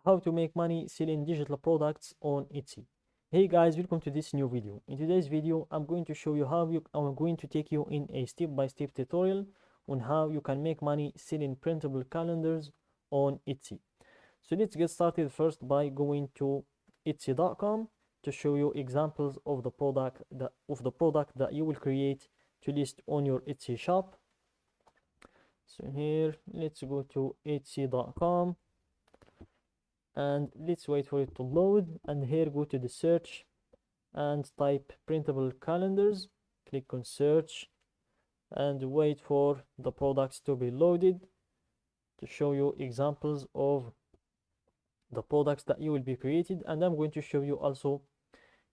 how to make money selling digital products on Etsy. Hey guys, welcome to this new video. In today's video, I'm going to show you I'm going to take you in a step-by-step tutorial on how you can make money selling printable calendars on Etsy. So let's get started first by going to Etsy.com to show you examples of the product that you will create to list on your Etsy shop. So here, let's go to Etsy.com. And let's wait for it to load, and here go to the search and type printable calendars, click on search and wait for the products to be loaded to show you examples of the products that you will be created. And I'm going to show you also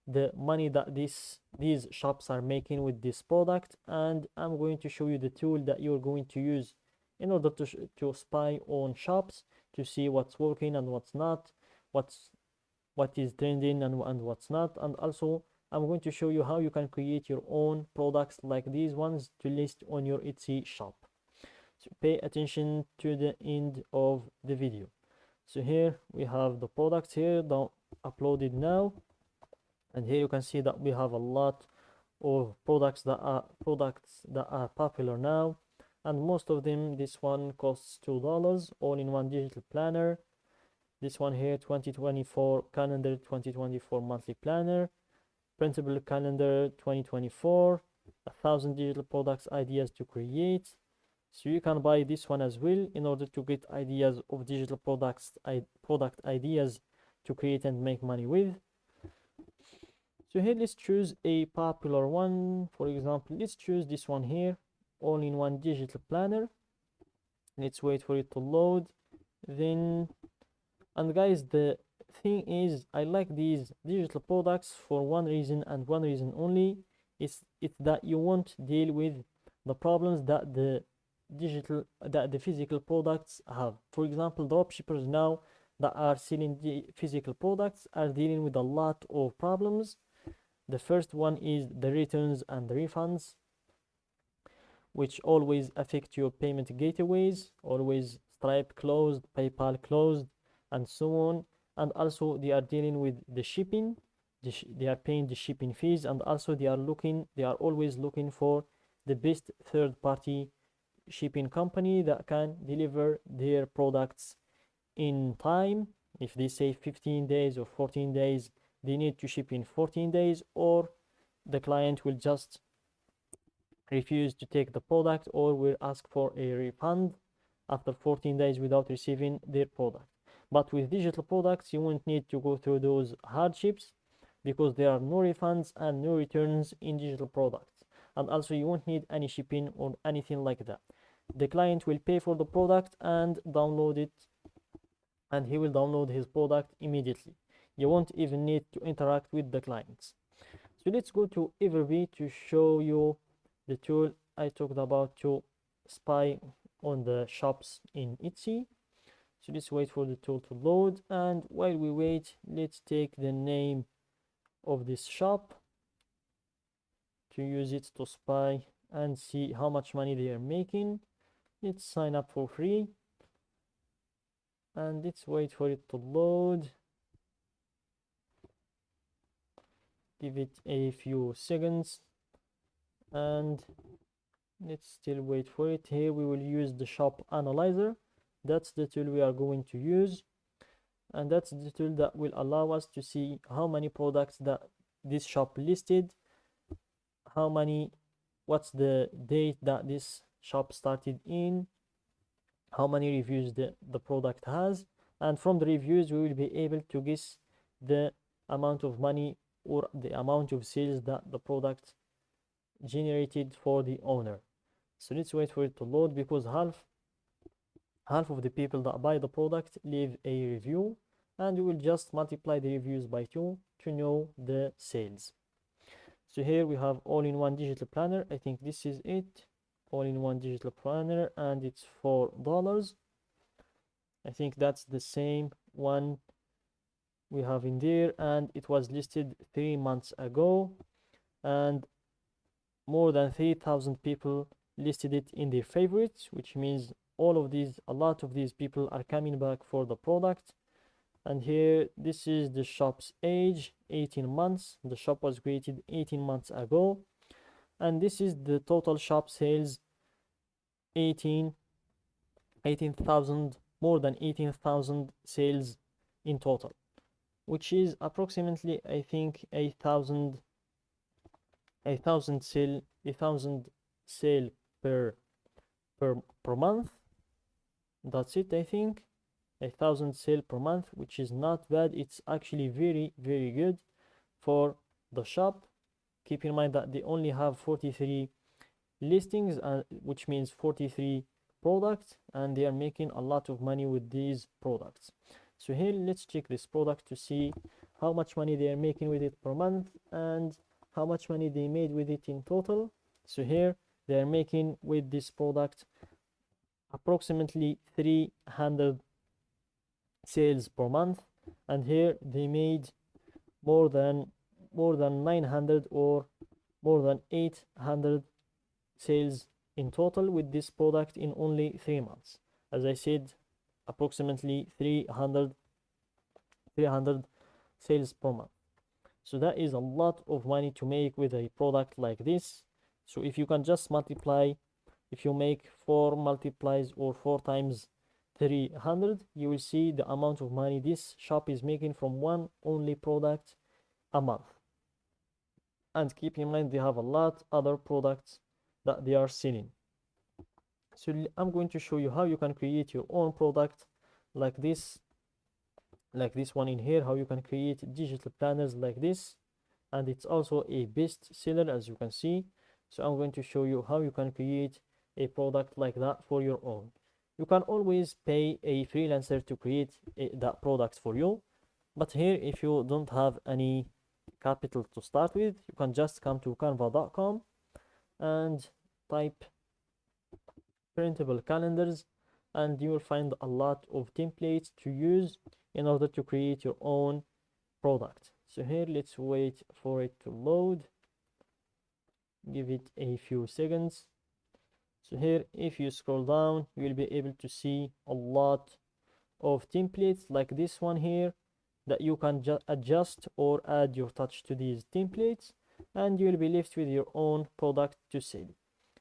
the money that these shops are making with this product, and I'm going to show you the tool that you're going to use in order to spy on shops to see what's working and what's not, what is trending and what's not. And also I'm going to show you how you can create your own products like these ones to list on your Etsy shop. So pay attention to the end of the video. So here we have the products here uploaded now, and here you can see that we have a lot of products that are popular now, and most of them, this one costs $2, all-in-one digital planner. This one here, 2024 calendar, 2024 monthly planner, printable calendar 2024, 1,000 digital products ideas to create. So you can buy this one as well in order to get ideas of digital product ideas to create and make money with. So here let's choose a popular one. For example, let's choose this one here, all-in-one digital planner. Let's wait for it to load. And guys, the thing is, I like these digital products for one reason and one reason only. It's that you won't deal with the problems that the physical products have. For example, dropshippers now that are selling the physical products are dealing with a lot of problems. The first one is the returns and the refunds, which always affect your payment gateways, always Stripe closed, PayPal closed, and so on. And also they are dealing with the shipping. They are paying the shipping fees, and also they are always looking for the best third-party shipping company that can deliver their products in time. If they say 15 days or 14 days, they need to ship in 14 days, or the client will just refuse to take the product or will ask for a refund after 14 days without receiving their product. But with digital products, you won't need to go through those hardships because there are no refunds and no returns in digital products. And also you won't need any shipping or anything like that. The client will pay for the product and download it, and he will download his product immediately. You won't even need to interact with the clients. So let's go to Everbee to show you the tool I talked about to spy on the shops in Etsy. So let's wait for the tool to load, and while we wait, let's take the name of this shop to use it to spy and see how much money they are making. Let's sign up for free, and let's wait for it to load. Give it a few seconds, and let's still wait for it. Here we will use the shop analyzer. That's the tool we are going to use, and that's the tool that will allow us to see how many products that this shop listed, what's the date that this shop started in, how many reviews the product has, and from the reviews we will be able to guess the amount of money or the amount of sales that the product generated for the owner. So let's wait for it to load, because half of the people that buy the product leave a review, and we will just multiply the reviews by 2 to know the sales. So here we have all-in-one digital planner. I think this is it, all-in-one digital planner, and it's $4. I think that's the same one we have in there, and it was listed 3 months ago, and more than 3,000 people listed it in their favorites, which means a lot of these people are coming back for the product. And here, this is the shop's age, 18 months. The shop was created 18 months ago. And this is the total shop sales, 18,000, more than 18,000 sales in total, which is approximately, I think, a thousand sale per month. That's it, I think. 1,000 sale per month, which is not bad. It's actually very good for the shop. Keep in mind that they only have 43 listings, which means 43 products, and they are making a lot of money with these products. So here, let's check this product to see how much money they are making with it per month and how much money they made with it in total. So here, they are making with this product approximately 300 sales per month, and here they made more than 900 or more than 800 sales in total with this product in only 3 months. As I said, approximately 300 sales per month. So that is a lot of money to make with a product like this. So if you can just multiply, if you make 4 multiplies or 4 times 300, you will see the amount of money this shop is making from one only product a month. And keep in mind, they have a lot other products that they are selling. So I'm going to show you how you can create your own product like this one in here, how you can create digital planners like this, and it's also a best seller, as you can see. So I'm going to show you how you can create a product like that for your own. You can always pay a freelancer to create that product for you, but here, if you don't have any capital to start with, you can just come to canva.com and type printable calendars, and you will find a lot of templates to use in order to create your own product. So here, let's wait for it to load. Give it a few seconds. So here, if you scroll down, you will be able to see a lot of templates like this one here that you can adjust or add your touch to these templates, and you will be left with your own product to sell.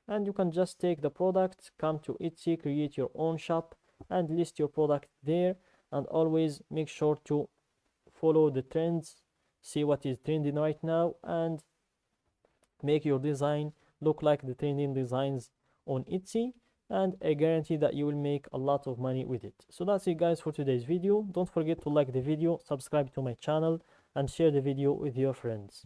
And you can just take the product, come to Etsy, create your own shop, and list your product there. And always make sure to follow the trends, see what is trending right now, and make your design look like the trending designs on Etsy, and I guarantee that you will make a lot of money with it. So that's it, guys, for today's video. Don't forget to like the video, subscribe to my channel, and share the video with your friends.